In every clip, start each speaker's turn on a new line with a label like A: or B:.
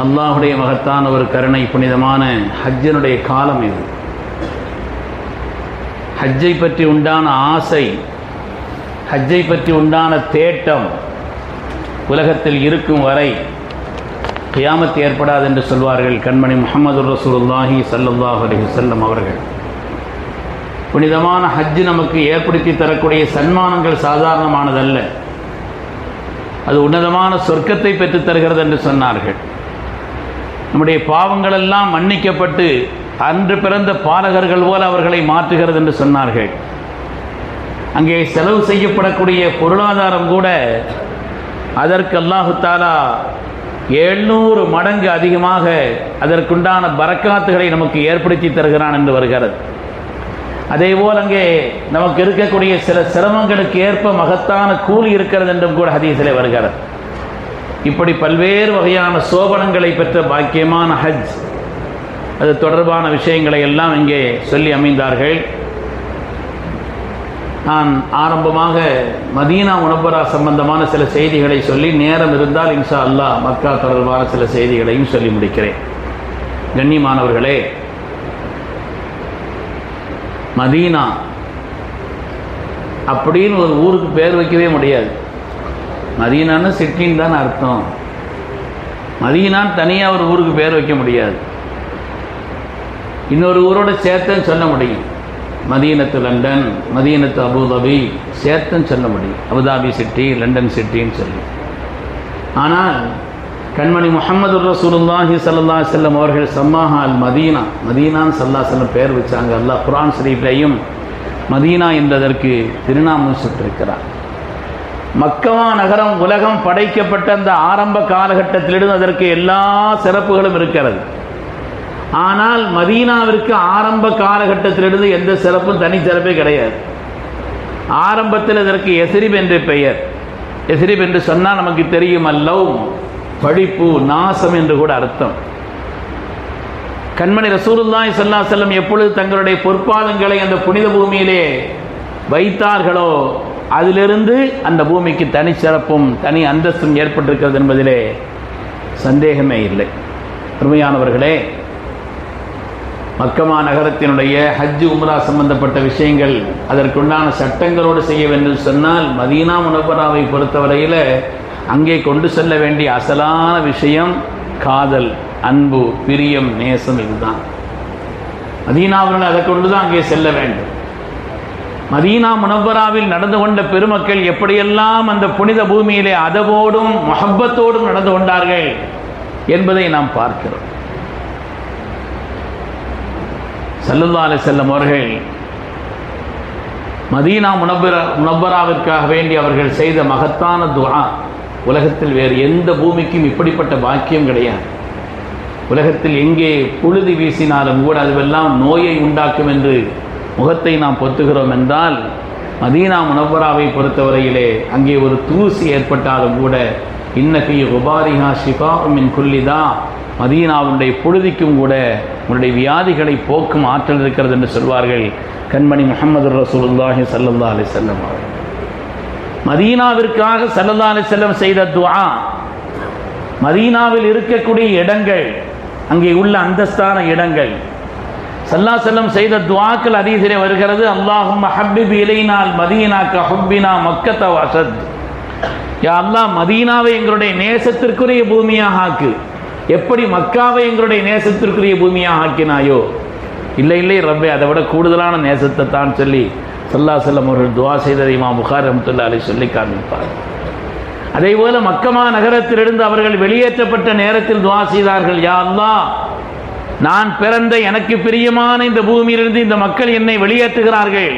A: அல்லாஹுடைய மகத்தான ஒரு கருணை, புனிதமான ஹஜ்ஜினுடைய காலம் இது. ஹஜ்ஜை பற்றி உண்டான ஆசை, ஹஜ்ஜை பற்றி உண்டான தேட்டம் உலகத்தில் இருக்கும் வரை கியாமத் ஏற்படாது என்று சொல்வார்கள் கண்மணி முஹம்மது ரசூலுல்லாஹி ஸல்லல்லாஹு அலைஹி வஸல்லம் அவர்கள். புனிதமான ஹஜ்ஜு நமக்கு ஏற்படுத்தி தரக்கூடிய சன்மானங்கள் சாதாரணமானதல்ல, அது உன்னதமான சொர்க்கத்தை பெற்றுத் தருகிறது என்று சொன்னார்கள். நம்முடைய பாவங்கள் எல்லாம் மன்னிக்கப்பட்டு அன்று பிறந்த பாலகர்கள் போல அவர்களை மாற்றுகிறது என்று சொன்னார்கள். அங்கே செலவு செய்யப்படக்கூடிய பொருளாதாரம் கூட அதற்கு அல்லாஹு தஆலா 700 மடங்கு அதிகமாக அதற்குண்டான பரக்காத்துகளை நமக்கு ஏற்படுத்தி தருகிறான் என்று வருகிறது. அதேபோல் அங்கே நமக்கு இருக்கக்கூடிய சில சிரமங்களுக்கு ஏற்ப மகத்தான கூலி இருக்கிறது என்றும் கூட ஹதீஸிலே வருகிறது. இப்படி பல்வேறு வகையான சோபனங்களை பெற்ற பாக்கியமான ஹஜ், அது தொடர்பான விஷயங்களை எல்லாம் இங்கே சொல்லி அமைந்தார்கள். நான் ஆரம்பமாக மதீனா முனவ்வரா சம்பந்தமான சில செய்திகளை சொல்லி, நேரம் இருந்தால் இன்ஷா அல்லாஹ் மக்கா தொடர்பான சில செய்திகளையும் சொல்லி முடிக்கிறேன். கண்ணியமானவர்களே, மதீனா அப்படின்னு ஒரு ஊருக்கு பேர் வைக்கவே முடியாது. மதீனான்னு சிட்டின்னு தான் அர்த்தம். மதீனான்னு தனியாக ஒரு ஊருக்கு பேர் வைக்க முடியாது. இன்னொரு ஊரோட சேர்த்துன்னு சொல்ல முடியும். மதீனத்து லண்டன், மதீனத்து அபுதாபி சேர்த்துன்னு சொல்ல முடியும். அபுதாபி சிட்டி, லண்டன் சிட்டின்னு சொல்லி. ஆனால் கண்மணி முஹம்மது ரசூலுல்லாஹி ஸல்லல்லாஹு அலைஹி வஸல்லம் அவர்கள் சம்மாஹா அல் மதீனா, மதீனான்னு ஸல்லல்லாஹு அலைஹி வஸல்லம் பெயர் வச்சாங்க. அல்லாஹ் குர்ஆன் ஷரீஃபிலேயும் மதீனா என்பதற்கு திருநாமம் சுட்டிருக்கிறார். மக்கா நகரம் உலகம் படைக்கப்பட்ட அந்த ஆரம்ப காலகட்டத்திலிருந்து அதற்கு எல்லா சிறப்புகளும் இருக்கிறது. ஆனால் மதீனாவிற்கு ஆரம்ப காலகட்டத்திலிருந்து எந்த சிறப்பும் தனி சிறப்பே கிடையாது. ஆரம்பத்தில் இதற்கு எஸ்ரிப் என்று பெயர். எஸ்ரிப் என்று சொன்னால் நமக்கு தெரியும், அல்லவ் படிப்பு, நாசம் என்று கூட அர்த்தம். கண்மணி ரசூலுல்லாஹி ஸல்லல்லாஹு அலைஹி வஸல்லம் எப்பொழுது தங்களுடைய பொற்பாதங்களை அந்த புனித பூமியிலே வைத்தார்களோ அதிலிருந்து அந்த பூமிக்கு தனி சிறப்பும் தனி அந்தஸ்தும் ஏற்பட்டிருக்கிறது என்பதிலே சந்தேகமே இல்லை. அருமையானவர்களே, மக்கமா நகரத்தினுடைய ஹஜ் உம்ரா சம்பந்தப்பட்ட விஷயங்கள் அதற்குண்டான சட்டங்களோடு செய்ய வேண்டும் சொன்னால், மதீனா முனவ்வராவை பொறுத்தவரையில் அங்கே கொண்டு செல்ல வேண்டிய அசலான விஷயம் காதல், அன்பு, பிரியம், நேசம். இதுதான் மதீனாவில் அதை கொண்டு தான் அங்கே செல்ல வேண்டும். மதீனா முனவ்வராவில் நடந்து கொண்ட பெருமக்கள் எப்படியெல்லாம் அந்த புனித பூமியிலே அதவோடும் முஹப்பத்தோடும் நடந்து கொண்டார்கள் என்பதை நாம் பார்க்கிறோம். ஸல்லல்லாஹு அலைஹி வஸல்லம் அவர்கள் மதீனா முனவ்வராவிற்காக வேண்டி அவர்கள் செய்த மகத்தான துஆ, உலகத்தில் வேறு எந்த பூமிக்கும் இப்படிப்பட்ட பாக்கியம் கிடையாது. உலகத்தில் எங்கே புழுதி வீசினாலும் கூட அதுவெல்லாம் நோயை உண்டாக்கும் என்று முகத்தை நாம் பொத்துகிறோம் என்றால், மதீனா முனவ்வராவை பொறுத்தவரையிலே அங்கே ஒரு தூசி ஏற்பட்டாலும் கூட இன்ன ஃபீ குபாரிஹா ஷிஃபாஉம் மின் குல்லி தா, மதீனாவுடைய புழுதிக்கும் கூட உன்னுடைய வியாதிகளை போக்கும் ஆற்றல் இருக்கிறது என்று சொல்வார்கள் கண்மணி முஹம்மது ரசூலுல்லாஹி ஸல்லல்லாஹு அலைஹி வஸல்லம் அவர்கள். மதீனாவிற்காக ஸல்லல்லாஹு அலைஹி வஸல்லம் செய்த துஆ, மதீனாவில் இருக்கக்கூடிய இடங்கள், அங்கே உள்ள அந்தஸ்தான இடங்கள், ஸல்லல்லாஹு அலைஹி வஸல்லம் செய்த துஆக்கள் ஹதீஸிலே வருகிறது. அல்லாஹும்ம ஹப்பிப் இலைனா அல் மதீனா கஹுப்பினா மக்கத வஸத். யா அல்லாஹ், மதீனாவை எங்களுடைய நேசத்திற்குரிய பூமியாக ஆக்கு. எப்படி மக்காவை எங்களுடைய நேசத்திற்குரிய பூமியாக ஆக்கினாயோ, இல்லை இல்லை ரப்பே, அதை விட கூடுதலான நேசத்தை தான் சொல்லி ஸல்லல்லாஹு அலைஹி வஸல்லம் அவர்கள் துஆ செய்ததை இமாம் புகாரி ரஹ்மத்துல்லாஹி அலைஹி சொல்லி காண்பிப்பார். அதேபோல மக்கமா நகரத்திலிருந்து அவர்கள் வெளியேற்றப்பட்ட நேரத்தில் துஆ செய்தார்கள், யா அல்லாஹ், நான் பிறந்த எனக்கு பிரியமான இந்த பூமியிலிருந்து இந்த மக்கள் என்னை வெளியேற்றுகிறார்கள்,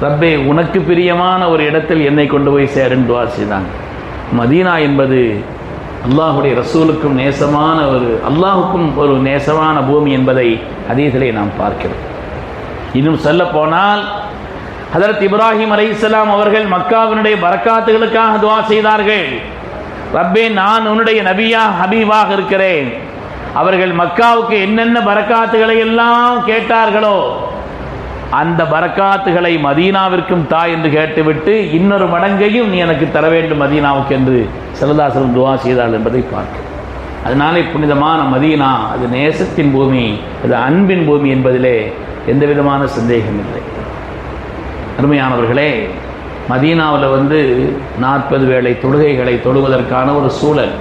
A: ரப்பே உனக்கு பிரியமான ஒரு இடத்தில் என்னை கொண்டு போய் சேருன்னு துஆ செய்தாங்க. மதீனா என்பது அல்லாஹுடைய ரசூலுக்கும் நேசமான அல்லாஹுக்கும் ஒரு நேசமான பூமி என்பதை ஹதீஸிலே நாம் பார்க்கிறோம். இன்னும் சொல்ல போனால் ஹதரத் இப்ராஹிம் அலைஹிஸ்ஸலாம் அவர்கள் மக்காவினுடைய பரக்காத்துகளுக்காக துஆ செய்தார்கள். ரப்பே, நான் உன்னுடைய நபியா ஹபீபாக இருக்கிறேன். அவர்கள் மக்காவுக்கு என்னென்ன பரக்காத்துகளை எல்லாம் கேட்டார்களோ அந்த பரக்காத்துகளை மதீனாவிற்கும் தா என்று கேட்டுவிட்டு இன்னொரு மடங்கையும் நீ எனக்கு தர வேண்டும் மதீனாவுக்கு என்று ஸல்லல்லாஹு அலைஹி வஸல்லம் துஆ செய்தார்கள் என்பதை பார்க்கிறோம். அதனாலே புனிதமான மதீனா அது நேசத்தின் பூமி, அது அன்பின் பூமி என்பதிலே எந்த விதமான சந்தேகம் இல்லை. அருமையானவர்களே, மதீனாவில் 40 வேளை தொழுகைகளை தொழுவதற்கான ஒரு சூழல்.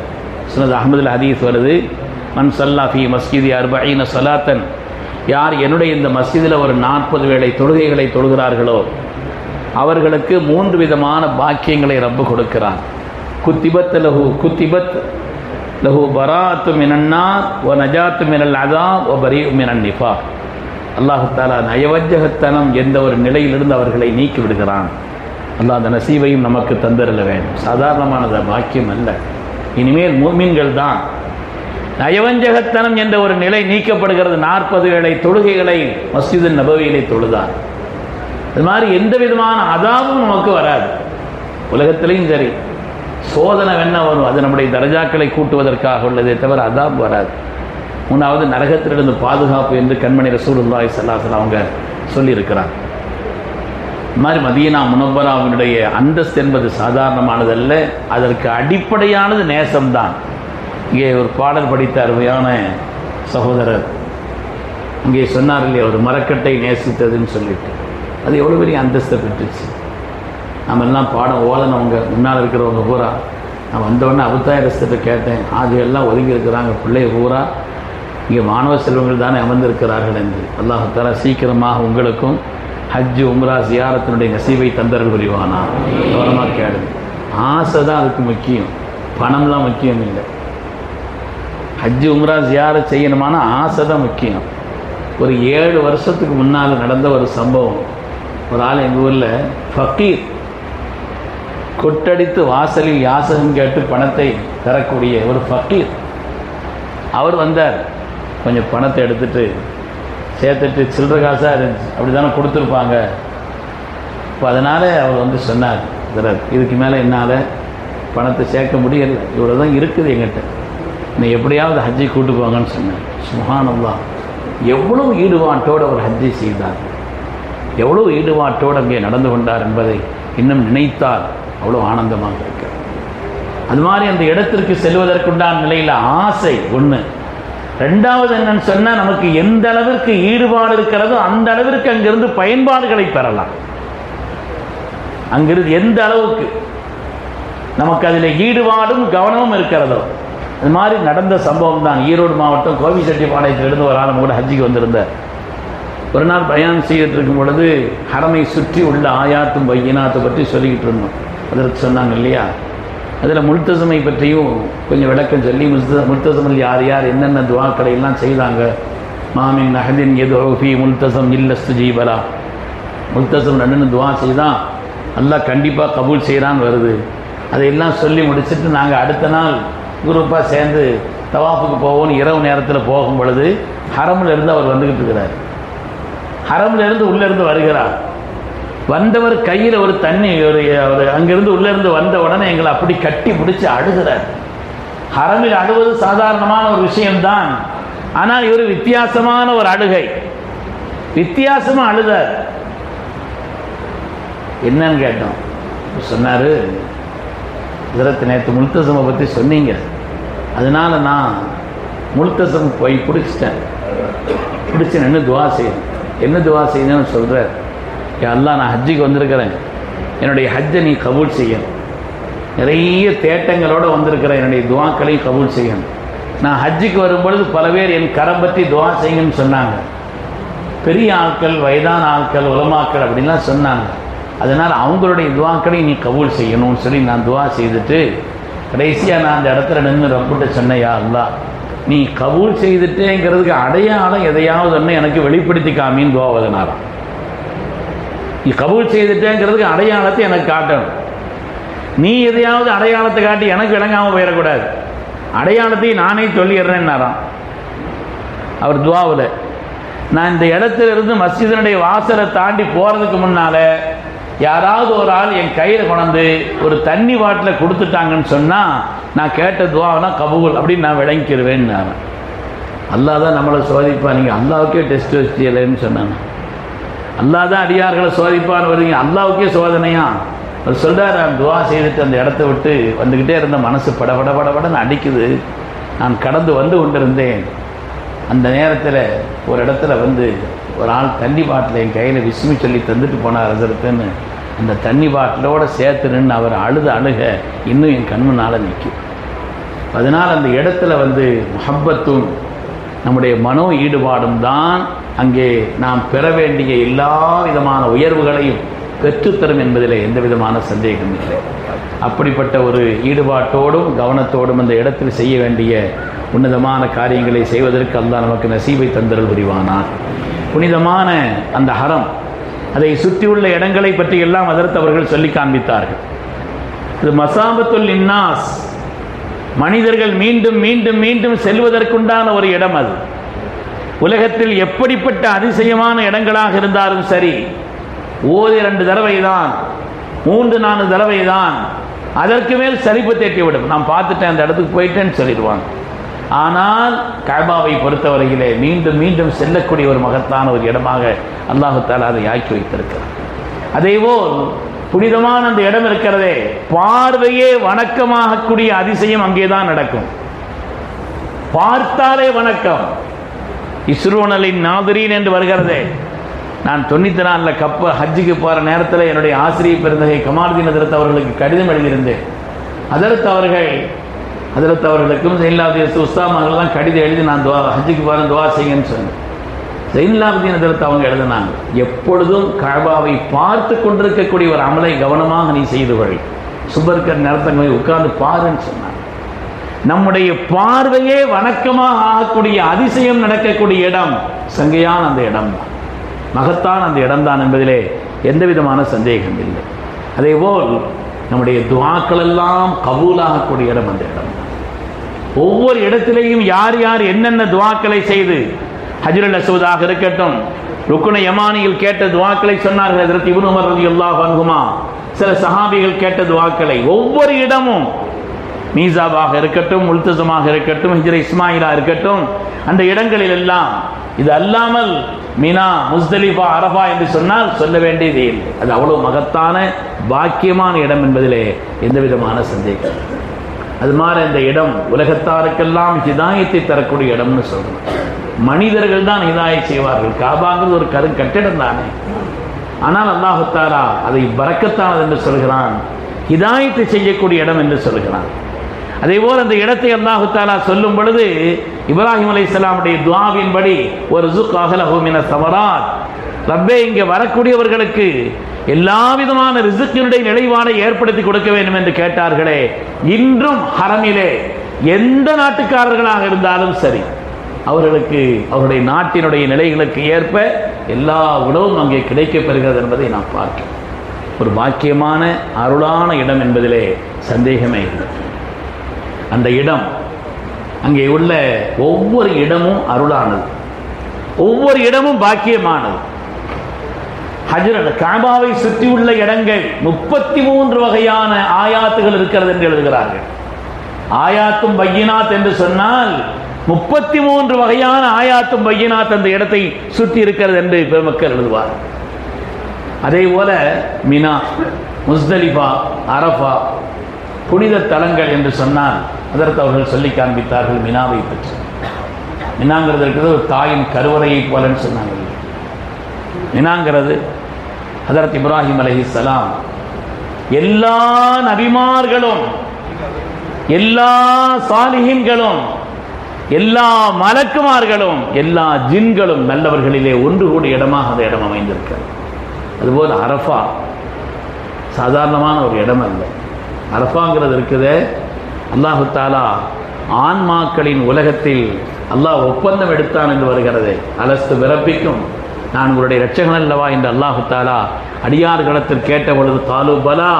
A: சுனத் அஹ்மதுல் ஹதீஸ் வருது, மன் ஸல்லா ஃபீ மஸ்ஜிதி 40 ஸலாத்தன், யார் என்னுடைய இந்த மஸ்ஜிதில் ஒரு 40 வேளை தொழுகைகளை தொழுகிறார்களோ அவர்களுக்கு 3 விதமான பாக்கியங்களை ரப்பு கொடுக்கிறான். குத்திபத் லஹு பராஅத்து மினன்னார் வ நஜாத்து மினல் அஸாப் வ பரீஉ மினன் நிஃபாக். அல்லாஹ் தஆலா நயவஞ்சகத்தனம் எந்த ஒரு நிலையிலிருந்து அவர்களை நீக்கி விடுகிறான். அல்லாஹ் அந்த நசீபையும் நமக்கு தந்தரல வேண்டும். சாதாரணமான பாக்கியம் அல்ல. இனிமேல் முஃமின்கள் தான். நயவஞ்சகத்தனம் என்ற ஒரு நிலை நீக்கப்படுகிறது. 40 வேளை தொழுகைகளை மஸ்ஜிது நபவியிலே தொழுதார். அது மாதிரி எந்த விதமான அதாபும் நமக்கு வராது. உலகத்திலையும் சரி, சோதனை என்ன வரும், அது நம்முடைய தரஜாக்களை கூட்டுவதற்காக உள்ளதே தவிர அதாப் வராது. 3வது நரகத்திலிருந்து பாதுகாப்பு என்று கண்மணி ரசூலுல்லாஹி ஸல்லல்லாஹு அலைஹி வஸல்லம் அவங்க சொல்லியிருக்கிறார். இது மாதிரி மதீனா முனவ்வராவினுடைய அந்தஸ்து என்பது சாதாரணமானதல்ல. அதற்கு அடிப்படையானது நேசம்தான். இங்கே ஒரு பாடல் படித்த அருமையான சகோதரர் இங்கே சொன்னார் இல்லையா, ஒரு மரக்கட்டை நேசித்ததுன்னு சொல்லிட்டு, அது எவ்வளோ பெரிய அந்தஸ்தை பெற்றுச்சு. நம்ம எல்லாம் பாடம் ஓதனவங்க, முன்னால் இருக்கிறவங்க பூரா, நான் வந்தோடனே அபுத்தாய ரசத்தை கேட்டேன், அது எல்லாம் ஒதுங்கி இருக்கிறாங்க, பிள்ளைய பூரா இங்கே மாணவ செல்வங்கள் தானே அமர்ந்திருக்கிறார்கள் என்று. அல்லாஹ் தஆலா சீக்கிரமாக உங்களுக்கும் ஹஜ்ஜு உம்ரா ஜியாரத்தினுடைய நசீபை தந்தர்கள் புரிவானா. கவனமாக கேளுங்க. ஆசை தான் அதுக்கு முக்கியம், பணம்லாம் முக்கியம் இல்லை. ஹஜ்ஜு உம்ரா ஜியாரத் செய்யணுமான ஆசை தான் முக்கியம். ஒரு 7 வருஷத்துக்கு முன்னால் நடந்த ஒரு சம்பவம். ஒரு ஆள் எங்கள் ஊரில் ஃபக்கீர், கொட்டடித்து வாசலில் யாசகம் கேட்டு பணத்தை தரக்கூடிய ஒரு ஃபக்கீர், அவர் வந்தார். கொஞ்சம் பணத்தை எடுத்துகிட்டு சேர்த்துட்டு சில்லற காசாக இருந்துச்சு, அப்படி தானே கொடுத்துருப்பாங்க. இப்போ அதனால் அவர் சொன்னார், இதுக்கு மேலே என்னால் பணத்தை சேர்க்க முடியலை, இவ்வளோ தான் இருக்குது எங்கிட்ட, நீ எப்படியாவது ஹஜ்ஜை கூட்டு போங்கன்னு சொன்னார். சுப்ஹானல்லாஹ், எவ்வளவு ஈடுபாட்டோடு அவர் ஹஜ்ஜை செய்தார், எவ்வளவு ஈடுபாட்டோடு அங்கே நடந்து கொண்டார் என்பதை இன்னும் நினைத்தால் அவ்வளோ ஆனந்தமாக இருக்கிறது. அது மாதிரி அந்த இடத்திற்கு செல்வதற்குண்டான நிலையில் ஆசை ஒன்று. 2வது என்னன்னு சொன்னால், நமக்கு எந்த அளவிற்கு ஈடுபாடு இருக்கிறதோ அந்த அளவிற்கு அங்கிருந்து பயன்பாடுகளை பெறலாம். அங்கிருந்து எந்த அளவுக்கு நமக்கு அதில் ஈடுபாடும் கவனமும் இருக்கிறதோ. அது மாதிரி நடந்த சம்பவம் தான். ஈரோடு மாவட்டம் கோவிச்செட்டிப்பாளையத்திலிருந்து ஒரு ஆள் கூட ஹஜ்ஜிக்கு வந்திருந்தார். ஒரு நாள் பயான் செய்துட்டு இருக்கும் பொழுது ஹரமை சுற்றி உள்ள ஆயாத்தும் பையினாத்தை பற்றி சொல்லிக்கிட்டு இருந்தோம். அதற்கு சொன்னாங்க இல்லையா, அதில் முல்தசமை பற்றியும் கொஞ்சம் விளக்கம் சொல்லி, முல்தசமில் யார் யார் என்னென்ன துவாக்களை எல்லாம் செய்தாங்க. மாமின் அஹதின் யதுஉ ஃபீ முல்தசம் இல்ல ஸ்துஜீபலா, முல்தசம் 2 துவா செய்தான் அல்லாஹ் கண்டிப்பாக கபூல் செய்கிறான்னு வருது. அதையெல்லாம் சொல்லி முடிச்சுட்டு நாங்கள் அடுத்த நாள் குரூப்பாக சேர்ந்து தவாஃபுக்கு போவோன்னு இரவு நேரத்தில் போகும் பொழுது ஹரமில் இருந்து அவர் வந்துக்கிட்டு இருக்கிறார். ஹரமில் இருந்து உள்ளேருந்து வருகிறார். வந்தவர் கையில் ஒரு தண்ணி, ஒரு அங்கிருந்து உள்ளேருந்து வந்த உடனே எங்களை அப்படி கட்டி பிடிச்சி அழுகிறார். ஹரமில் அழுவது சாதாரணமான ஒரு விஷயம்தான், ஆனால் இவர் வித்தியாசமான ஒரு அழுகை, வித்தியாசமாக அழுதார். என்னன்னு கேட்டோம். சொன்னார், நேற்று முல்தசமை பற்றி சொன்னீங்க, அதனால் நான் முல்தசம் போய் பிடிச்சிட்டேன், பிடிச்சி நின்று துவா செய்யணும். என்ன துவா செய்யணும்னு சொல்கிறார். அல்லாஹ், நான் ஹஜ்ஜிக்கு வந்திருக்கிறேன், என்னுடைய ஹஜ்ஜை நீ கபூல் செய்யணும். நிறைய தேட்டங்களோடு வந்திருக்கிறேன், என்னுடைய துவாக்களையும் கபூல் செய்யணும். நான் ஹஜ்ஜிக்கு வரும்பொழுது பல பேர் என் கரம் பற்றி துவா செய்யுங்கன்னு சொன்னாங்க. பெரிய ஆட்கள், வயதான ஆட்கள், உலமாக்கள் அப்படின்லாம் சொன்னாங்க. அதனால் அவங்களுடைய துவாக்களையும் நீ கபூல் செய்யணும்னு சொல்லி நான் துவா செய்துட்டு கடைசியாக நான் அந்த இடத்துல நின்று ரப்பிட்ட சொன்னேன், யா அல்லாஹ், நீ கபூல் செய்துட்டேங்கிறதுக்கு அடையாளம் எதையாவது ஒன்று எனக்கு வெளிப்படுத்தி காமின்னு துவா வதனாராம். நீ கபூல் செய்துட்டேங்கிறதுக்கு அடையாளத்தை எனக்கு காட்டணும். நீ எதையாவது அடையாளத்தை காட்டி எனக்கு விளங்காமல் போயிடக்கூடாது, அடையாளத்தை நானே சொல்லிடுறேன்னாராம் அவர் துவாவில். நான் இந்த இடத்துல இருந்து மஸ்ஜிதினுடைய வாசலை தாண்டி போகிறதுக்கு முன்னால் யாராவது ஒரு ஆள் என் கையில் கொண்டு ஒரு தண்ணி பாட்டில் கொடுத்துட்டாங்கன்னு சொன்னால் நான் கேட்ட துவாவனா கபூல் அப்படின்னு நான் விளங்கிக்கிடுவேன்னு. அல்லாஹ் தான் நம்மளை சோதிப்பா, நீங்கள் அல்லாவுக்கே டெஸ்ட் வச்சியலைன்னு சொன்னாங்க. அல்லாஹ் தான் அடியார்களை சோதிப்பான்னு வருவீங்க, அல்லாவுக்கே சோதனையா? அவர் சொல்கிறார், துவா செய்துட்டு அந்த இடத்த விட்டு வந்துக்கிட்டே இருந்த மனசு படபடன்னு அடிக்குது. நான் கடந்து வந்து கொண்டிருந்தேன். அந்த நேரத்தில் ஒரு இடத்துல வந்து ஒரு ஆள் தண்ணி பாட்டில் என் கையில் விஸ்மி சொல்லி தந்துட்டு போனார் ஹஸரத்துன்னு. அந்த தண்ணி பாட்டிலோடு சேர்த்து நின்று அவர் அழுக இன்னும் என் கண் முன்னால் நிற்கும். அதனால் அந்த இடத்துல வந்து முஹப்பத்தும் நம்முடைய மனோ ஈடுபாடும் தான் அங்கே நாம் பெற வேண்டிய எல்லா விதமான உயர்வுகளையும் பெற்றுத்தரும் என்பதில் எந்த விதமான சந்தேகம் இல்லை. அப்படிப்பட்ட ஒரு ஈடுபாட்டோடும் கவனத்தோடும் அந்த இடத்தில் செய்ய வேண்டிய உன்னதமான காரியங்களை செய்வதற்கு அல்லாஹ் நமக்கு நசீபை தந்தருள் புரிவானார். புனிதமான அந்த ஹரம், அதை சுற்றியுள்ள இடங்களை பற்றி எல்லாம் ஹஜ்ரத் அவர்கள் சொல்லி காண்பித்தார்கள். இது மசாபத்துல் இன்னாஸ், மனிதர்கள் மீண்டும் மீண்டும் மீண்டும் செல்வதற்குண்டான ஒரு இடம். அது உலகத்தில் எப்படிப்பட்ட அதிசயமான இடங்களாக இருந்தாலும் சரி, 1-2 தடவை தான், 3-4 தடவை தான், அதற்கு மேல் சலிப்பு தேட்டிவிடும். நான் பார்த்துட்டேன், அந்த இடத்துக்கு போயிட்டேன்னு சொல்லிடுவாங்க. ஆனால் கஅபாவை பொறுத்தவரையிலே மீண்டும் மீண்டும் செல்லக்கூடிய ஒரு மகத்தான ஒரு இடமாக அல்லாஹ் தஆலா அதை ஆக்கி வைத்திருக்கிறார். அதேபோல் புனிதமான அந்த இடம் இருக்கிறதே, பார்வையே வணக்கமாகக்கூடிய அதிசயம் அங்கேதான் நடக்கும். பார்த்தாலே வணக்கம். இஸ்ரூனலின் நாதிரீன் என்று வருகிறதே. நான் 94 ஹஜ்ஜுக்கு போகிற நேரத்தில் என்னுடைய ஆசிரியர் பெருந்தகை கமாலுதீன் ஹஜ்ரத் அவர்களுக்கு கடிதம் எழுதியிருந்தேன். ஹஜ்ரத் அவர்களுக்கும் ஜெயின்லாபுதீன் உஸ்தாம் அவர்கள்லாம் கடிதம் எழுதி நான் ஹஜ்ஜுக்கு போகிறேன் துவா செய்யுங்கன்னு சொன்னேன். ஜெயின்லாபுதீன் ஹஜ்ரத் அவங்க எழுதினாங்க, எப்பொழுதும் கஅபாவை பார்த்து கொண்டிருக்கக்கூடிய ஒரு அமலை கவனமாக நீ செய்து கொள், சுபர்கர் நேரத்தை உட்கார்ந்து பாருன்னு சொன்னாங்க. நம்முடைய பார்வையே வணக்கமாக ஆகக்கூடிய அதிசயம் நடக்கக்கூடிய இடம் சங்கையான அந்த இடம் தான், மகத்தான் அந்த இடம்தான் என்பதிலே எந்த விதமான சந்தேகம் இல்லை. அதேபோல் நம்முடைய துஆக்கள் எல்லாம் கபூலாகக்கூடிய இடம் அந்த இடம். ஒவ்வொரு இடத்திலேயும் யார் யார் என்னென்ன துஆக்களை செய்து, ஹஜ்ருல் அஸ்வதாக இருக்கட்டும், ருக்குன யமானியில் கேட்ட துஆக்களை சொன்னார்கள் ஹஜ்ரத் இப்னு உமர் ரலியல்லாஹு அன்ஹுமா, சில சஹாபிகள் கேட்ட துஆக்களை ஒவ்வொரு இடமும், மீசாபாக இருக்கட்டும், முல்தசமாக இருக்கட்டும், ஹிஜ்ர இஸ்மாயிலா இருக்கட்டும், அந்த இடங்களில் எல்லாம் இது அல்லாமல் மினா, முஸ்தலிஃபா, அரஃபா என்று சொன்னால் சொல்ல வேண்டியதே இல்லை. அது அவ்வளவு மகத்தான பாக்கியமான இடம் என்பதிலே எந்த விதமான சந்தேகம். அது மாதிரி இந்த இடம் உலகத்தாருக்கெல்லாம் ஹிதாயத்தை தரக்கூடிய இடம்னு சொல்றோம். மனிதர்கள் தான் ஹிதாயத் செய்வார்கள். காபாங்கிறது ஒரு கட்டிடம் தானே. ஆனால் அல்லாஹ் தஆலா அதை பரக்கத்தானது என்று சொல்கிறான், ஹிதாயத்தை செய்யக்கூடிய இடம் என்று சொல்கிறான். அதேபோல் அந்த இடத்தை அல்லாஹ் தஆலா சொல்லும் பொழுது இப்ராஹிம் அலைஹிஸ்ஸலாமுடைய துஆவின்படி வர்ஸுக் அஹ்லஹு மினஸ் ஸமராத், ரப்பே இங்கே வரக்கூடியவர்களுக்கு எல்லா விதமான ரிஸ்கினுடைய நிலைவானை ஏற்படுத்தி கொடுக்க வேண்டும் என்று கேட்டார்களே, இன்றும் ஹரமிலே எந்த நாட்டுக்காரர்களாக இருந்தாலும் சரி, அவர்களுக்கு அவருடைய நாட்டினுடைய நிலைகளுக்கு ஏற்ப எல்லா உணவும் அங்கே கிடைக்கப் பெறுகிறது என்பதை நாம் பார்க்கிறோம். ஒரு பாக்கியமான அருளான இடம் என்பதிலே சந்தேகமே இல்லை. அந்த இடம், அங்கே உள்ள ஒவ்வொரு இடமும் அருளானது, ஒவ்வொரு இடமும் பாக்கியமானது. கஅபாவை சுற்றியுள்ள இடங்கள் 33 வகையான ஆயாத்துகள் இருக்கிறது என்று எழுதுகிறார்கள். ஆயாத்தும் பையினாத் என்று சொன்னால் 33 வகையான ஆயாத்தும் பையினாத் அந்த இடத்தை சுற்றி இருக்கிறது என்று பெருமக்கள் எழுதுவார். அதே போல மினா, முஸ்தலிஃபா, அரஃபா புனித தலங்கள் என்று சொன்னால் அதற்கு அவர்கள் சொல்லி காண்பித்தார்கள் மினாவை பற்றி. மினாங்கிறது இருக்கிறது ஒரு தாயின் கருவறையை போலன்னு சொன்னாங்க. மினாங்கிறது ஹஜ்ரத் இப்ராஹிம் அலைஹிஸ்ஸலாம், எல்லா நபிமார்களும், எல்லா சாலிஹீன்களும், எல்லா மலக்குமார்களும், எல்லா ஜின்களும் நல்லவர்களிலே ஒன்று கூடிய இடமாக அந்த இடம் அமைந்திருக்கிறது. அதுபோல் அரஃபா சாதாரணமான ஒரு இடம் அல்ல. அரஃபாங்கிறது இருக்குது, அல்லாஹு தஆலா ஆன்மாக்களின் உலகத்தில் அல்லாஹ் ஒப்பந்தம் எடுத்தான் என்று வருகிறது. அலஸ்து பிறப்பிக்கும், நான் உங்களுடைய இரட்சகன் அல்லவா என்று அல்லாஹு தஆலா அடியார்களிடத்தில் கேட்ட பொழுது காலு பலா,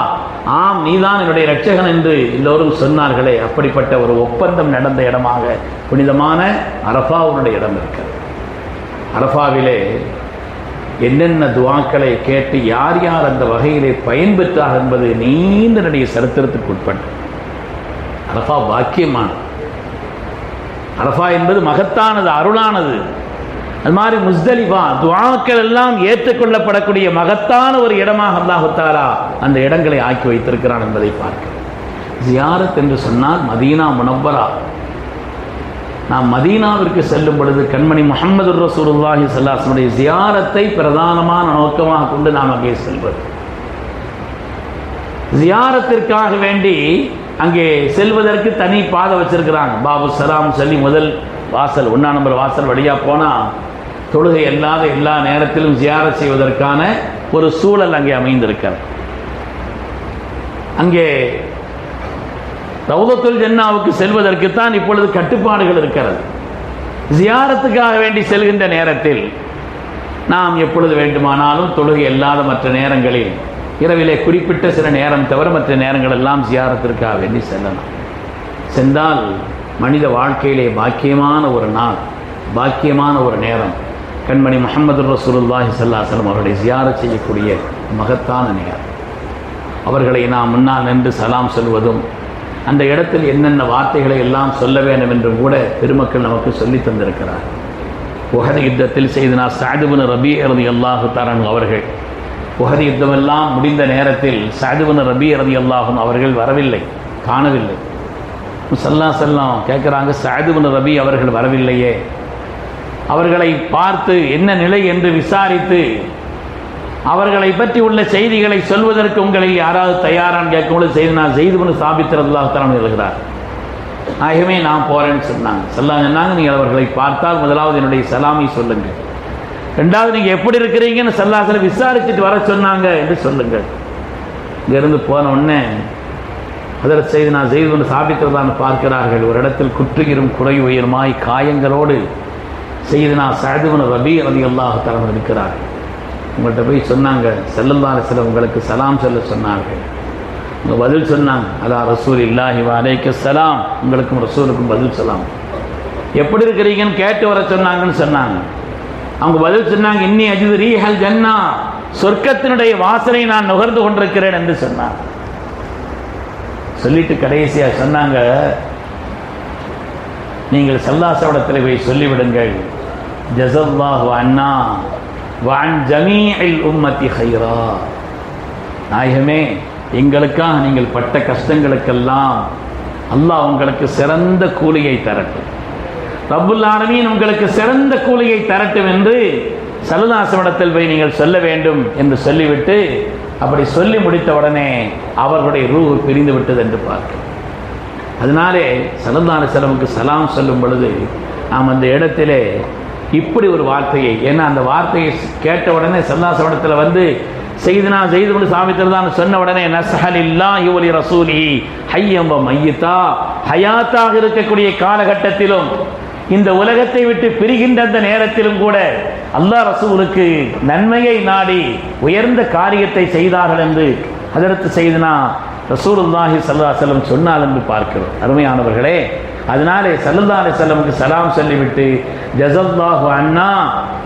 A: ஆம் நீதான் என்னுடைய இரட்சகன் என்று எல்லோரும் சொன்னார்களே, அப்படிப்பட்ட ஒரு ஒப்பந்தம் நடந்த இடமாக புனிதமான அரஃபாவுடைய இடம் இருக்கிறது. அரஃபாவிலே என்னென்ன துஆக்களை கேட்டு யார் யார் அந்த வகையிலே பயன்பெற்றார் என்பது நீண்ட நெடிய சரித்திரத்துக்கு உட்பட்டு. அரஃபா பாக்கியமானது. அரஃபா என்பது மகத்தானது, அருளானது. அது மாதிரி முஸ்தலிஃபா, துஆக்கள் எல்லாம் ஏற்றுக்கொள்ளப்படக்கூடிய மகத்தான ஒரு இடமாக அல்லாஹ் தஆலா அந்த இடங்களை ஆக்கி வைத்திருக்கிறான் என்பதை பார்க்கிறோம். ஜியாரத் என்று சொன்னால் மதீனா முனவ்வரா, நாம் மதீனாவிற்கு செல்லும் பொழுது கண்மணி முஹம்மது ரசூலுல்லாஹி ஸல்லல்லாஹு அலைஹி வஸல்லம் ஜியாரத்தை பிரதானமான நோக்கமாக கொண்டு நாம் அங்கே செல்வது. ஜியாரத்திற்காக வேண்டி அங்கே செல்வதற்கு தனி பாதை வச்சிருக்கிறாங்க. பாபு சலாம் சொல்லி முதல் வாசல் 1ஆம் நம்பர் வாசல் வழியாக போனால் தொழுகை இல்லாத எல்லா நேரத்திலும் ஜியாரத் செய்வதற்கான ஒரு சூழல் அங்கே அமைந்திருக்கிறது. அங்கே ரவுதத்துல் ஜன்னாவுக்கு செல்வதற்குத்தான் இப்பொழுது கட்டுப்பாடுகள் இருக்கிறது. ஜியாரத்துக்காக வேண்டி செல்கின்ற நேரத்தில் நாம் எப்பொழுது வேண்டுமானாலும் தொழுகை இல்லாத மற்ற நேரங்களில் இரவிலே குறிப்பிட்ட சில நேரம் தவிர மற்ற நேரங்கள் எல்லாம் ஜியாரத்திற்காக வேண்டி செல்லலாம். சென்றால் மனித வாழ்க்கையிலே பாக்கியமான ஒரு நாள், பாக்கியமான ஒரு நேரம் கண்மணி முஹம்மது ரசூலுல்லாஹி ஸல்லல்லாஹு அலைஹி வஸல்லம் அவர்களை ஜியாரத் செய்யக்கூடிய மகத்தான நேரம். அவர்களை நாம் முன்னால் நின்று சலாம் சொல்வதும் அந்த இடத்தில் என்னென்ன வார்த்தைகளை எல்லாம் சொல்ல வேண்டும் என்றும் கூட பெருமக்கள் நமக்கு சொல்லி தந்திருக்கிறார். உஹது யுத்தத்தில் செய்தனா சஅத் இப்னு ரபீ ரலியல்லாஹு தஆலா அவர்கள் உஹது யுத்தமெல்லாம் முடிந்த நேரத்தில் சஅத் இப்னு ரபீ ரலியல்லாஹு அவர்கள் வரவில்லை, காணவில்லை. ஸல்லல்லாஹு அலைஹி வஸல்லம் கேட்குறாங்க, சஅத் இப்னு ரபீ அவர்கள் வரவில்லையே, அவர்களை பார்த்து என்ன நிலை என்று விசாரித்து அவர்களை பற்றி உள்ள செய்திகளை சொல்வதற்கு உங்களை யாராவது தயாரான்னு கேட்கும்போது செய்தனா ஸைத் இப்னு சாபித் ரலியல்லாஹு தஆலா எழுதுகிறார். ஆகவே நான் போகிறேன்னு சொன்னாங்க. சொன்னாங்க, நீங்கள் அவர்களை பார்த்தால் முதலாவது என்னுடைய சலாமை சொல்லுங்கள், ரெண்டாவது நீங்கள் எப்படி இருக்கிறீங்கன்னு ஸல்லல்லாஹு விசாரிச்சுட்டு வர சொன்னாங்க என்று சொல்லுங்கள். இங்கிருந்து போன உடனே ஹதரத் செய்தனா ஸைத் இப்னு சாபித் ரலியல்லாஹு பார்க்கிறார்கள். ஒரு இடத்தில் குற்றுயிரும் குறை உயிருமாய் காயங்களோடு செய்தனா சஅத் இப்னு ரபீ ரலியல்லாஹு தஆலா இருக்கிறார். உங்கள்கிட்ட போய் சொன்னாங்க, ஸல்லல்லாஹு அலைஹி வஸல்லம் உங்களுக்கு சலாம் சொல்ல சொன்னார்கள். உங்க பதில் சொன்னாங்க, அலா ரசூலில்லாஹி வ அலைஹிஸ்ஸலாம், உங்களுக்கும் ரசூலுக்கும் பதில் சலாம். எப்படி இருக்கிறீங்கன்னு கேட்டு வர சொன்னாங்கன்னு சொன்னாங்க. அவங்க பதில் சொன்னாங்க, இன்னி அஜிது ரீஹல் ஜன்னா, சொர்க்கத்தினுடைய வாசனை நான் நுகர்ந்து கொண்டிருக்கிறேன் என்று சொன்னாங்க. சொல்லிட்டு கடைசியாக சொன்னாங்க, நீங்கள் ஸல்லல்லாஹு போய் சொல்லிவிடுங்கள், ஜஸல்லாஹு அன்னா வஅன் ஜமீஇல் உம்மத்தி கைரா, நாயகமே எங்களுக்காக நீங்கள் பட்ட கஷ்டங்களுக்கெல்லாம் அல்லாஹ் உங்களுக்கு சிறந்த கூலியை தரட்டும், ரப்புல் ஆலமீன் உங்களுக்கு சிறந்த கூலியை தரட்டும் என்று ஸல்லல்லாஹு அலைஹி போய் நீங்கள் சொல்ல வேண்டும் என்று சொல்லிவிட்டு அப்படி சொல்லி முடித்த உடனே அவர்களுடைய ரூஹ் பிரிந்து விட்டது என்று பார்க்கிறோம். அதனாலே ஸல்லல்லாஹு அலைஹி வஸல்லம் சலாம் சொல்லும் பொழுது நாம் அந்த இடத்திலே இப்படி ஒரு வார்த்தையை, ஏன்னா அந்த வார்த்தையை கேட்ட உடனே ஸல்லல்லாஹு அலைஹி வந்து செய்தனா ஸைத் இப்னு சாபித் தான் சொன்ன உடனே நஸ்ஹலில்லாஹி வ லிரசூலிஹி ஹய்யம் வ மய்யிதா, ஹயாத்தாக இருக்கக்கூடிய காலகட்டத்திலும் இந்த உலகத்தை விட்டு பிரிகின்ற அந்த நேரத்திலும் கூட அல்லாஹ் ரசூலுக்கு நன்மையை நாடி உயர்ந்த காரியத்தை செய்தார்கள் என்று ஹஜரத் செய்தனா ரசூலுல்லாஹி ஸல்லல்லாஹு அலைஹி வஸல்லம் சொன்னார் என்று பார்க்கிறோம். அருமையானவர்களே, அதனாலே ஸல்லல்லாஹு அலைஹி வஸல்லமுக்கு சலாம் சொல்லிவிட்டு ஜஸல்லாஹு அன்னா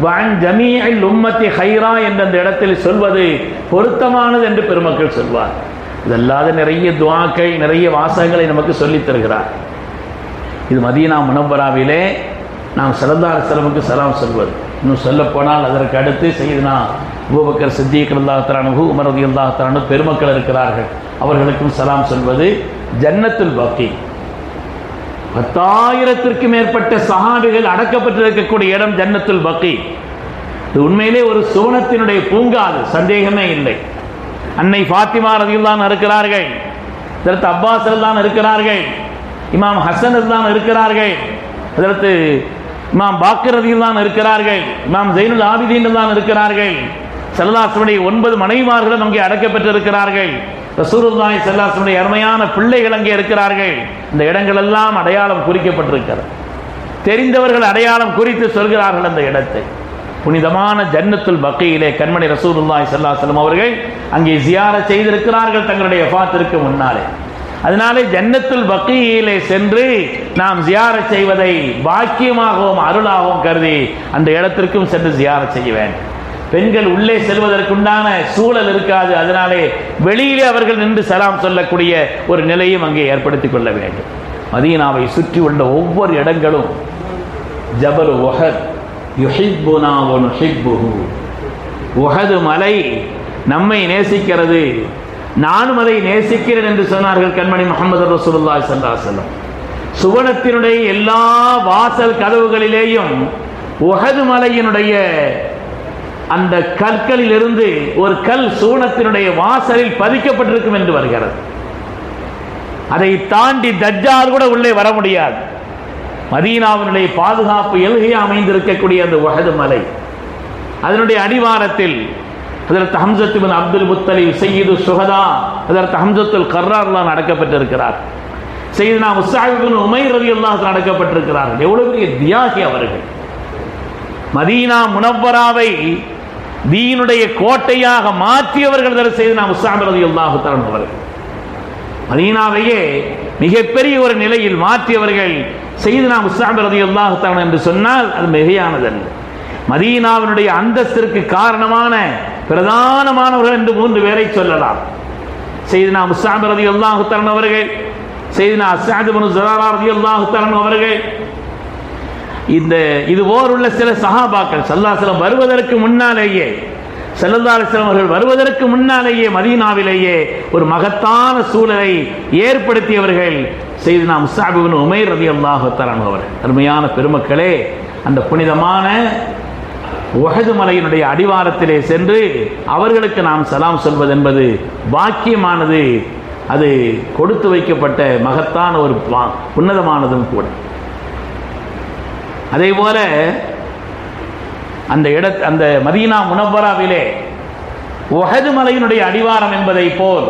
A: வ அன் ஜமீஇல் உம்மத்தி கைரா என்ற அந்த இடத்தில் சொல்வது பொருத்தமானது என்று பெருமக்கள் சொல்வார். இதல்லாத நிறைய துஆக்கள், நிறைய வாசகங்களை நமக்கு சொல்லித் தருகிறார். இது மதீனா முனவ்வராவிலே நாம் ஸல்லல்லாஹு அலைஹி வஸல்லமுக்கு சலாம் சொல்வது. இன்னும் சொல்லப்போனால் அதற்கு அடுத்து சையதுனா அபூபக்கர் சித்திக் ரலியல்லாஹு தஆலா அன்ஹு, உமர் ரலியல்லாஹு தஆலா அன்ஹு பெருமக்கள் இருக்கிறார்கள், அவர்களுக்கும் சலாம் சொல்வது. ஜன்னத்துல் பக்கீ, 10,000த்திற்கும் மேற்பட்ட சஹாபிகள் அடக்கப்பட்டிருக்கக்கூடிய இடம் ஜன்னத்துல் பக்கீ. இது உண்மையிலே ஒரு சுவனத்தினுடைய பூங்கா, அது சந்தேகமே இல்லை. அன்னை ஃபாத்திமா ரலியல்லாஹு அன்ஹா இருக்கிறார்கள், ஹஜ்ரத் அப்பாஸ் ரலியல்லாஹு அன்ஹு இருக்கிறார்கள், இமாம் ஹசன் ரலியல்லாஹு அன்ஹு இருக்கிறார்கள், ஹஜ்ரத் இமாம் பாக்கர் ரலியல்லாஹு அன்ஹு இருக்கிறார்கள், இமாம் ஜைனுல் ஆபிதீன் ரலியல்லாஹு அன்ஹு இருக்கிறார்கள். ஸல்லல்லாஹு அலைஹி வஸல்லம் 9 மனைவிமார்களும் அங்கே அடக்கப்பட்டிருக்கிறார்கள். ரசூலுல்லாஹி ஸல்லல்லாஹு அலைஹி வஸல்லம் அருமையான பிள்ளைகள் அங்கே இருக்கிறார்கள். இந்த இடங்கள் எல்லாம் அடையாளம் குறிக்கப்பட்டிருக்கிறது. தெரிந்தவர்கள் அடையாளம் குறித்து சொல்கிறார்கள் அந்த இடத்தை. புனிதமான ஜன்னத்துல் பக்கீயிலே கண்மணி ரசூலுல்லாஹி ஸல்லல்லாஹு அலைஹி வஸல்லம் அவர்கள் அங்கே ஜியாரத் செய்திருக்கிறார்கள் தங்களுடைய வஃபாத்திற்கு முன்னாலே. அதனாலே ஜன்னத்துல் பக்கீயிலே சென்று நாம் ஜியாரத் செய்வதை பாக்கியமாகவும் அருளாகவும் கருதி அந்த இடத்திற்கும் சென்று ஜியாரத் செய்ய வேண்டும். பெண்கள் உள்ளே செல்வதற்குண்டான சூழல் இருக்காது. அதனாலே வெளியிலே அவர்கள் நின்று சலாம் சொல்லக்கூடிய ஒரு நிலையும் அங்கே ஏற்படுத்திக் கொள்ள வேண்டும். மதீனாவை சுற்றி உள்ள ஒவ்வொரு இடங்களும் ஜபல் உஹத் யுஹிப்புனா வ நுஹிப்புஹு, உஹது மலை நம்மை நேசிக்கிறது, நானும் அதை நேசிக்கிறேன் என்று சொன்னார்கள் கண்மணி முஹம்மது ரசூலுல்லாஹி ஸல்லல்லாஹு அலைஹி வஸல்லம். சுவனத்தினுடைய எல்லா வாசல் கதவுகளிலேயும் உஹது மலையினுடைய அந்த கற்களில் இருந்து ஒரு கல் சுவனத்தினுடைய வாசலில் பதிக்கப்பட்டிருக்கும் என்று வருகிறது. அதை தாண்டி தஜ்ஜால் கூட உள்ளே வர முடியாது. மதீனாவினுடைய பாதுகாப்பு எல்கை அமைந்திருக்கக்கூடிய அந்த உஹது மலை, அதனுடைய அடிவாரத்தில் ஹஜ்ரத் ஹம்ஸத் இப்னு அப்துல் முத்தலிப் சய்யிது ஷுஹதா ஹஜ்ரத் ஹம்ஸத்துல் கர்ரார்லாம் அடக்கப்பட்டிருக்கிறார். சய்யிதுனா முஸ்அப் இப்னு உமைர் ரலியல்லாஹு அன்ஹு அடக்கப்பட்டிருக்கிறார்கள். எவ்வளவு பெரிய தியாகி அவர்கள்! மதீனா முனவ்வராவை தீனுடைய கோட்டையாக மாற்றியவர்கள் சய்யிதுனா முஸ்அப் ரலியல்லாஹு தஆலா அவர்கள். மதீனாவையே மிகப்பெரிய ஒரு நிலையில் மாற்றியவர்கள் சய்யிதுனா முஸ்அப் ரலியல்லாஹு தஆலா என்று சொன்னால் அது மிகையானதல்ல. மதீனாவினுடைய அந்தஸ்திற்கு காரணமான பிரதானமானவர்கள் என்று 3 பேரை சொல்லலாம். சய்யிதுனா முஸ்அப் ரலியல்லாஹு தஆலா அவர்கள், சய்யிதுனா அஸ்அத் இப்னு ஸுராரா ரலியல்லாஹு தஆலா அவர்கள், இது போலுள்ள சில சஹாபாக்கள் ஸல்லல்லாஹு அலைஹி வஸல்லம் வருவதற்கு முன்னாலேயே, ஸல்லல்லாஹு அலைஹி வஸல்லம் அவர்கள் வருவதற்கு முன்னாலேயே மதீனாவிலேயே ஒரு மகத்தான சூழலை ஏற்படுத்தியவர்கள் சய்யிதுனா முஸ்அப் இப்னு உமைர் ரலியல்லாஹு தஆலா அவர்கள். அருமையான பெருமக்களே, அந்த புனிதமான உஹது மலையினுடைய அடிவாரத்திலே சென்று அவர்களுக்கு நாம் சலாம் சொல்வது என்பது பாக்கியமானது. அது கொடுத்து வைக்கப்பட்ட மகத்தான ஒரு உன்னதமானதும் கூட. அதே போல அந்த மதீனா முனவ்வராவிலே உஹது மலையினுடைய அடிவாரம் என்பதை போல்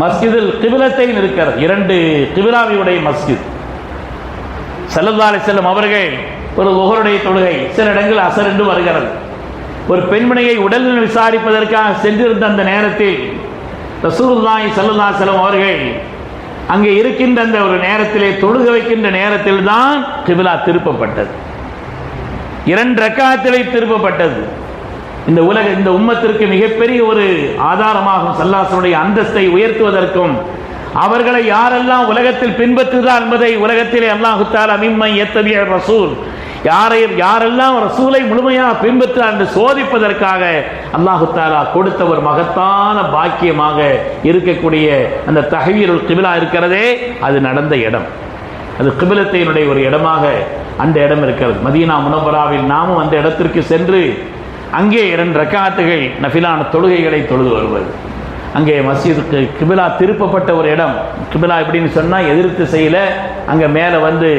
A: மஸ்ஜிதுல் கிபிலத்தைன் இருக்கிறது. 2 கிபிலாவியுடைய மஸ்ஜித். ஸல்லல்லாஹு அலைஹி வஸல்லம் அவர்கள் ஒரு லுஹருடைய தொழுகை, சில இடங்கள் அஸர் என்று வருகிறது, ஒரு பெண்மணியை உடல்நலம் விசாரிப்பதற்காக சென்றிருந்த அந்த நேரத்தில் ரசூலுல்லாஹி ஸல்லல்லாஹு அலைஹி வஸல்லம் அவர்கள் அங்கே இருக்கின்ற அந்த ஒரு நேரத்திலே தொழுக வைக்கின்ற நேரத்தில் தான் கிபிலா திருப்பப்பட்டது. 2 ரக்காத்திலே திருப்பப்பட்டது. இந்த உம்மத்திற்கு மிகப்பெரிய ஒரு ஆதாரமாகும். ஸல்லல்லாஹு அந்தஸ்தை உயர்த்துவதற்கும் அவர்களை யாரெல்லாம் உலகத்தில் பின்பற்றுகிறார் என்பதை உலகத்திலே அல்லாஹு தஆலா மிம்மன் யத்தபிய ரசூல், யாரெல்லாம் ரசூலை முழுமையாக பின்பற்றார் என்று சோதிப்பதற்காக அல்லாஹு தஆலா கொடுத்த ஒரு மகத்தான பாக்கியமாக இருக்கக்கூடிய அந்த தஹ்வீருல் கிபிலா இருக்கிறதே, அது நடந்த இடம். அது கிபிலத்தினுடைய ஒரு இடமாக அந்த இடம் இருக்கிறது. மதீனா முனவ்வராவில் நாமும் அந்த இடத்திற்கு சென்று அங்கே 2 ரக்காத்துகள் நஃபிலான தொழுகைகளை தொழுது வருவது. அங்கே மஸ்ஜிதுக்கு கிபிலா திருப்பப்பட்ட ஒரு இடம். கிபிலா எப்படின்னு சொன்னால் எதிர்த்து செய்யல, அங்கே மேலே வந்து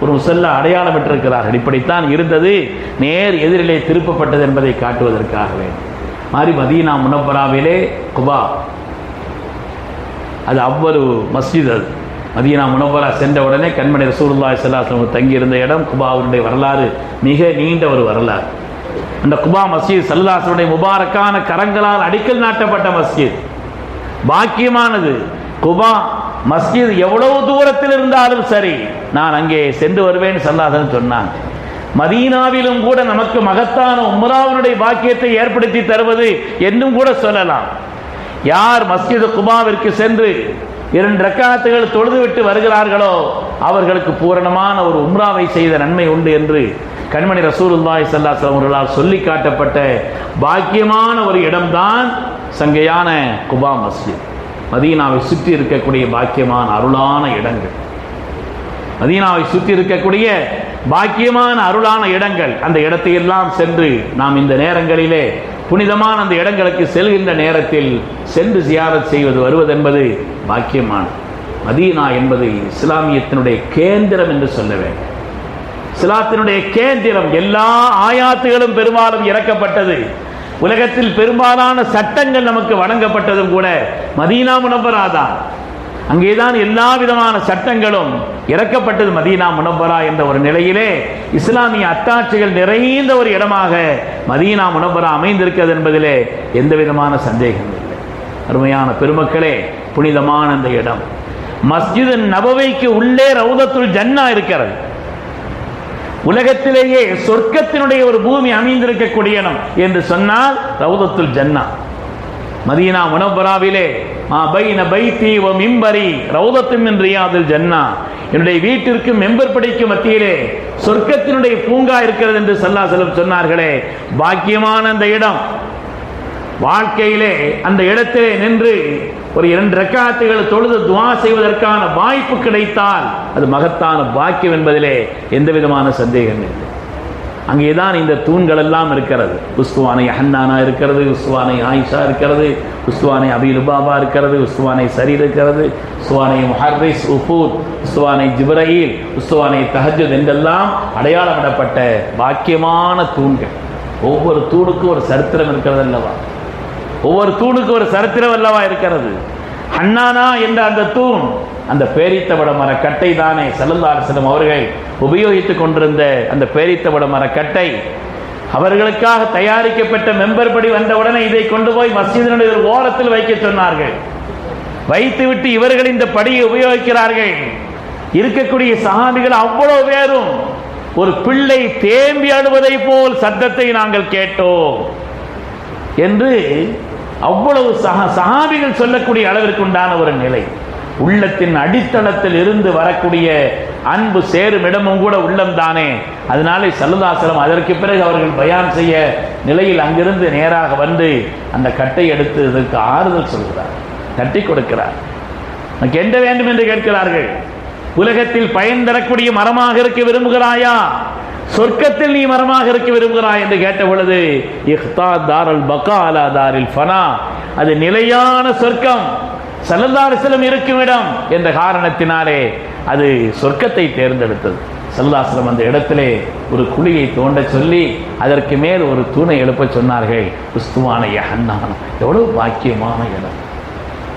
A: ஒரு முஸல்லா அடையாளம் பெற்றிருக்கிறார்கள். இப்படித்தான் இருந்தது, நேர் எதிரிலே திருப்பப்பட்டது என்பதை காட்டுவதற்காகவே. மாதிரி மதீனா முனவ்வராவிலே குபா, அது அவ்வளவு மஸ்ஜித். அது மதீனா முனவ்வரா சென்ற உடனே கண்மணி ரசூலுல்லாஹி ஸல்லல்லாஹு அலைஹி வஸல்லம் தங்கியிருந்த இடம். குபாவுடைய வரலாறு மிக நீண்ட ஒரு வரலாறு. அந்த குபா மஸ்ஜித் ஸல்லல்லாஹு அலைஹி வஸல்லம் முபாரக்கான கரங்களால் அடிக்கல் நாட்டப்பட்ட மஸ்ஜித், பாக்கியமானது. குபா மஸ்ஜித் எவ்வளவு தூரத்தில் இருந்தாலும் சரி நான் அங்கே சென்று வருவேன் ஸல்லல்லாஹு அலைஹி வஸல்லம் சொன்னாங்க. மதீனாவிலும் கூட நமக்கு மகத்தான உம்ராவினுடைய பாக்கியத்தை ஏற்படுத்தி தருவது என்னும் கூட சொல்லலாம். யார் மஸ்ஜித் குபாவிற்கு சென்று 2 ரக்காத்துகள் தொழுதுவிட்டு வருகிறார்களோ அவர்களுக்கு பூரணமான ஒரு உம்ராவை செய்த நன்மை உண்டு என்று கண்மணி ரசூலுல்லாஹி ஸல்லல்லாஹு அலைஹி வஸல்லம் அவர்களால் சொல்லி காட்டப்பட்ட பாக்கியமான ஒரு இடம்தான் சங்கையான குபா மஸ்ஜித். மதீனாவை சுற்றி இருக்கக்கூடிய பாக்கியமான அருளான இடங்கள், மதீனாவை சுற்றி இருக்கக்கூடிய பாக்கியமான அருளான இடங்கள். அந்த இடத்தை எல்லாம் சென்று நாம் இந்த நேரங்களிலே புனிதமான அந்த இடங்களுக்கு செல்கின்ற நேரத்தில் சென்று ஜியாரத் செய்வது வருவது என்பது பாக்கியமானது. மதீனா என்பது இஸ்லாமியத்தினுடைய கேந்திரம் என்று சொல்ல வேண்டும். இஸ்லாத்தினுடைய கேந்திரம். எல்லா ஆயாத்துகளும் பெரும்பாலும் இறக்கப்பட்டது, உலகத்தில் பெரும்பாலான சட்டங்கள் நமக்கு வழங்கப்பட்டதும் கூட மதீனா முனவ்வரா தான். அங்கேதான் எல்லா விதமான சட்டங்களும் இறக்கப்பட்டது. மதீனா முனவ்வரா என்ற ஒரு நிலையிலே இஸ்லாமிய அத்தாட்சிகள் நிறைந்த ஒரு இடமாக மதீனா முனவ்வரா அமைந்திருக்கிறது என்பதிலே எந்த விதமான சந்தேகம் இல்லை. அருமையான பெருமக்களே, புனிதமான அந்த இடம். மஸ்ஜித் நபவிக்கு உள்ளே ரவுதத்துல் ஜன்னா இருக்கிறது. உலகத்திலேயே சொர்க்கத்தினுடைய ஒரு பூமி அமைந்திருக்கக்கூடிய இடம் என்று சொன்னால் ரவுதத்துல் ஜன்னா. மதீனா முனவ்வராவிலே மா பைன பைத்தி வ மிம்பரி ரவுதத்தும் மின் ரியாதில் ஜன்னா, என்னுடைய வீட்டிற்கு மெம்பர் படிக்கும் மத்தியிலே சொர்க்கத்தினுடைய பூங்கா இருக்கிறது என்று ஸல்லல்லாஹு அலைஹி வஸல்லம் சொன்னார்களே, பாக்கியமான அந்த இடம். வாழ்க்கையிலே அந்த இடத்திலே நின்று ஒரு 2 ரக்காத்துகள் தொழுது துஆ செய்வதற்கான வாய்ப்பு கிடைத்தால் அது மகத்தான பாக்கியம் என்பதிலே எந்த விதமான சந்தேகம் இல்லை. அங்கேதான் இந்த தூண்கள் எல்லாம் இருக்கிறது. உஸ்துவானை ஹன்னானா இருக்கிறது, உஸ்துவானை ஆயிஷா இருக்கிறது, உஸ்துவானை அபி லுபாபா இருக்கிறது, உஸ்துவானை சரீர் இருக்கிறது, உஸ்துவானை முஹர்ரிஸ் உஃபூத், உஸ்துவானை ஜிப்ரீல், உஸ்துவானை தஹஜ்ஜுத் என்றெல்லாம் அடையாளமிடப்பட்ட பாக்கியமான தூண்கள். ஒவ்வொரு தூணுக்கும் ஒரு சரித்திரம் இருக்கிறது அல்லவா? ஒவ்வொரு தூணுக்கும் ஒரு சரித்திரம் அல்லவா இருக்கிறது? ஹன்னானா என்ற அந்த தூண், அந்த பேரித்தவட மர கட்டை தானே ஸல்லல்லாஹு அலைஹி வஸல்லம் அவர்கள் உபயோகித்துக் கொண்டிருந்த அந்த பேரித்தவட மர கட்டை. அவர்களுக்காக தயாரிக்கப்பட்ட மெம்பர் படி வந்தவுடனே இதை கொண்டு போய் மஸ்ஜிதினுடைய ஒரு ஓரத்தில் வைக்க சொன்னார்கள். வைத்துவிட்டு இவர்கள் இந்த படியை உபயோகிக்கிறார்கள். இருக்கக்கூடிய சஹாபிகள் அவ்வளவு பேரும் ஒரு பிள்ளை தேம்பி அழுவதை போல் சத்தத்தை நாங்கள் கேட்டோம் என்று அவ்வளவு சஹாபிகள் சொல்லக்கூடிய அளவிற்கு உண்டான ஒரு நிலை. உள்ளத்தின் அடித்தளத்தில் இருந்து வரக்கூடிய அன்பு சேரும் இடமும் கூட உள்ளம் தானே. அதனாலே ஸல்லல்லாஹு அலைஹி வஸல்லம் அதற்கு பிறகு அவர்கள் பயான் செய்ய நிலையில் அங்கிருந்து நேராக வந்து அந்த கட்டை எடுத்து இதற்கு ஆறுதல் சொல்கிறார், கட்டி கொடுக்கிறார். எனக்கு என்ன வேண்டும் என்று கேட்கிறார்கள். உலகத்தில் பயன் தரக்கூடிய மரமாக இருக்க விரும்புகிறாயா, சொர்க்கத்தில் நீ மரமாக இருக்க விரும்புகிறாய் என்று கேட்ட பொழுது இஹ்தார் தாரல் பகா அலா தாரில் ஃபனா, அது நிலையான சொர்க்கம், ஸல்லல்லாஹு அலைஹி வஸல்லம் இருக்கும் இடம் என்ற காரணத்தினாலே அது சொர்க்கத்தை தேர்ந்தெடுத்தது. ஸல்லல்லாஹு அலைஹி வஸல்லம் அந்த இடத்திலே ஒரு குழியை தோண்ட சொல்லி அதற்கு மேல் ஒரு தூணை எழுப்ப சொன்னார்கள். உஸ்துவான யஹன்னான், எவ்வளவு பாக்கியமான இடம்.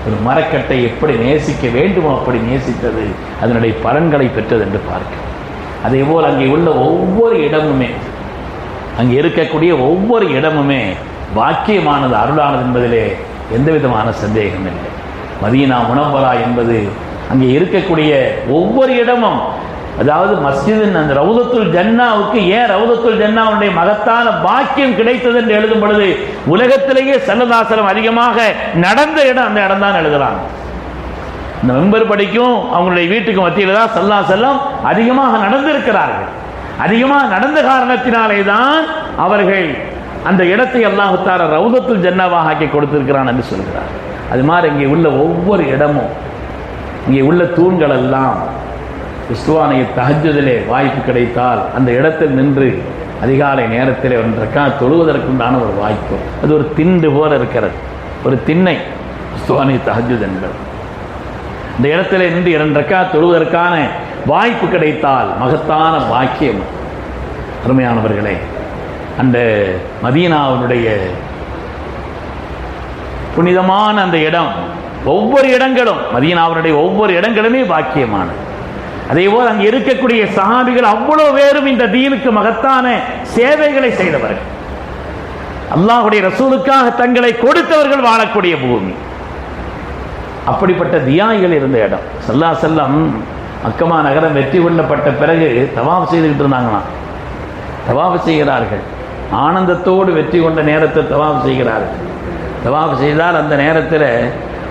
A: ஒரு மரக்கட்டை எப்படி நேசிக்க வேண்டுமோ அப்படி நேசித்தது, அதனுடைய பலன்களை பெற்றது என்று பார்க்க. அதே போல் அங்கே உள்ள ஒவ்வொரு இடமுமே, அங்கே இருக்கக்கூடிய ஒவ்வொரு இடமுமே பாக்கியமானது, அருளானது என்பதிலே எந்த விதமான சந்தேகம் இல்லை. மதீனா முனவ்வரா என்பது அங்கே இருக்கக்கூடிய ஒவ்வொரு இடமும், அதாவது மஸ்ஜிதின் அந்த ரவுதத்துல் ஜன்னாவுக்கு ஏன் ரவுதத்துல் ஜன்னாவுடைய மகத்தான பாக்கியம் கிடைத்தது என்று எழுதும் பொழுது உலகத்திலேயே ஸல்லல்லாஹு அலைஹி வஸல்லம் அதிகமாக நடந்த இடம் அந்த இடம் தான் எழுதுறாங்க. இந்த மெம்பர் படிக்கும் அவங்களுடைய வீட்டுக்கு மத்தியில் தான் ஸல்லல்லாஹு அலைஹி வஸல்லம் அதிகமாக நடந்திருக்கிறார்கள். அதிகமாக நடந்த காரணத்தினாலே தான் அவர்கள் அந்த இடத்தை அல்லாஹ் தஆலா ரவுதத்துல் ஜன்னாவாக ஆக்கி கொடுத்திருக்கிறான் என்று சொல்கிறார். அது மாதிரி இங்கே உள்ள ஒவ்வொரு இடமும், இங்கே உள்ள தூண்கள் எல்லாம் உஸ்துவானை தஹஜ்ஜுதிலே வாய்ப்பு கிடைத்தால் அந்த இடத்தில் நின்று அதிகாலை நேரத்திலே 1 ரக்காத் தொழுவதற்குண்டான ஒரு வாய்ப்பு. அது ஒரு திண்டு போல இருக்கிறது, ஒரு திண்ணை உஸ்துவானை தஹஜ்ஜுத் என்பது. இந்த இடத்திலே நின்று 2 ரக்காத் தொழுவதற்கான வாய்ப்பு கிடைத்தால் மகத்தான பாக்கியம். அருமையானவர்களே, அந்த மதீனாவினுடைய புனிதமான அந்த இடம், ஒவ்வொரு இடங்களும், மதீனாவினுடைய ஒவ்வொரு இடங்களுமே பாக்கியமானது. அதேபோல் அங்கே இருக்கக்கூடிய சஹாபிகள் அவ்வளவு பேரும் இந்த தீனுக்கு மகத்தான சேவைகளை செய்தவர்கள், அல்லாஹ்வுடைய ரசூலுக்காக தங்களை கொடுத்தவர்கள் வாழக்கூடிய பூமி. அப்படிப்பட்ட தியாகிகள் இருந்த இடம். ஸல்லல்லாஹு அலைஹி வஸல்லம் மக்கமா நகரம் வெற்றி கொள்ளப்பட்ட பிறகு தவாஃப் செய்துகிட்டு இருந்தாங்களாம். தவாஃப் செய்கிறார்கள், ஆனந்தத்தோடு வெற்றி கொண்ட நேரத்தை தவாஃப் செய்கிறார்கள். தவாஃப் செய்தால் அந்த நேரத்தில்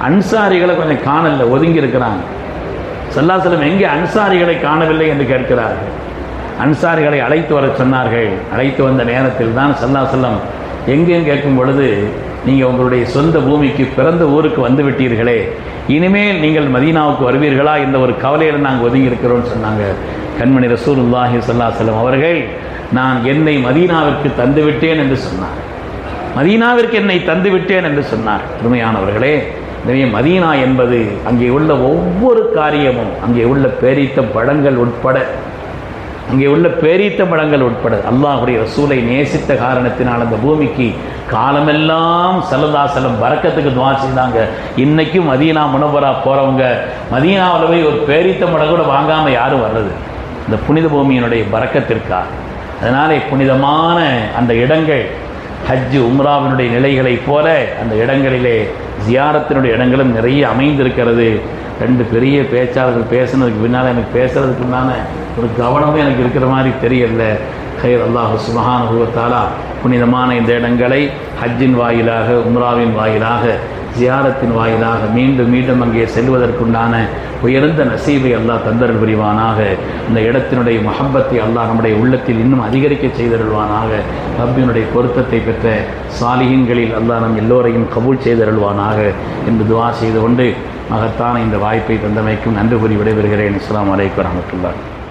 A: அன்சாரிகளை கொஞ்சம் காணல, ஒதுங்கி இருக்கிறாங்க. ஸல்லல்லாஹு அலைஹி வஸல்லம் எங்கே அன்சாரிகளை காணவில்லை என்று கேட்கிறார்கள். அன்சாரிகளை அழைத்து வர சொன்னார்கள். அழைத்து வந்த நேரத்தில் தான் ஸல்லல்லாஹு அலைஹி வஸல்லம் எங்கேயும் கேட்கும் பொழுது, நீங்கள் உங்களுடைய சொந்த பூமிக்கு பிறந்த ஊருக்கு வந்து விட்டீர்களே, இனிமேல் நீங்கள் மதீனாவுக்கு வருவீர்களா என்ற ஒரு கவலையில் நாங்கள் ஒதுங்கி இருக்கிறோம்னு சொன்னாங்க. கண்மணி ரசூலுல்லாஹி ஸல்லல்லாஹு அலைஹி வஸல்லம் அவர்கள், நான் என்னை மதீனாவிற்கு தந்து விட்டேன் என்று சொன்னார். மதீனாவிற்கு என்னை தந்து விட்டேன் என்று சொன்னார். உண்மையானவர்களே, எனவே மதீனா என்பது அங்கே உள்ள ஒவ்வொரு காரியமும், அங்கே உள்ள பேரீத்த பழங்கள் உட்பட, அங்கே உள்ள பேரீத்த பழங்கள் உட்பட அல்லாஹ்வுடைய ரசூலை நேசித்த காரணத்தினால் அந்த பூமிக்கு காலமெல்லாம் ஸல்லல்லாஹு அலைஹி வஸல்லம் பரக்கத்துக்கு துஆ செய்தாங்க. இன்னைக்கும் மதீனா முனவ்வரா போறவங்க மதீனாவில் போய் ஒரு பேரீத்த பழம் கூட வாங்காமல் யாரும் வர்றது, இந்த புனித பூமியினுடைய பரக்கத்திற்காக. அதனாலே புனிதமான அந்த இடங்கள், ஹஜ் உம்ராவினுடைய நிலைகளைப் போல அந்த இடங்களிலே ஜியாரத்தினுடைய இடங்களும் நிறைய அமைந்திருக்கிறது. 2 பெரிய பேச்சாளர்கள் பேசுனதுக்கு பின்னால் எனக்கு பேசுறதுக்கு உண்டான ஒரு கவனமும் எனக்கு இருக்கிற மாதிரி தெரியல. கைர் அல்லாஹ் சுப்ஹானஹு வ தஆலா புனிதமான இந்த இடங்களை ஹஜ்ஜின் வாயிலாக, உம்ராவின் வாயிலாக ஜியாரத்தின் வாயிலாக மீண்டும் மீண்டும் அங்கே செல்வதற்குண்டான உயர்ந்த நசீபை அல்லாஹ் தந்தருள் புரிவானாக. இந்த இடத்தினுடைய மஹப்பத்தை அல்லாஹ் நம்முடைய உள்ளத்தில் இன்னும் அதிகரிக்க செய்தருள்வானாக. ரப்பினுடைய பொருத்தத்தை பெற்ற சாலிஹீன்களில் அல்லாஹ் நம் எல்லோரையும் கபூல் செய்தருள்வானாக என்று துஆ செய்து கொண்டு மகத்தான இந்த வாய்ப்பை தந்தமைக்கும் நன்றி கூறி விடைபெறுகிறேன். அஸ்ஸலாமு அலைக்கும் வரஹ்மத்துல்லாஹி.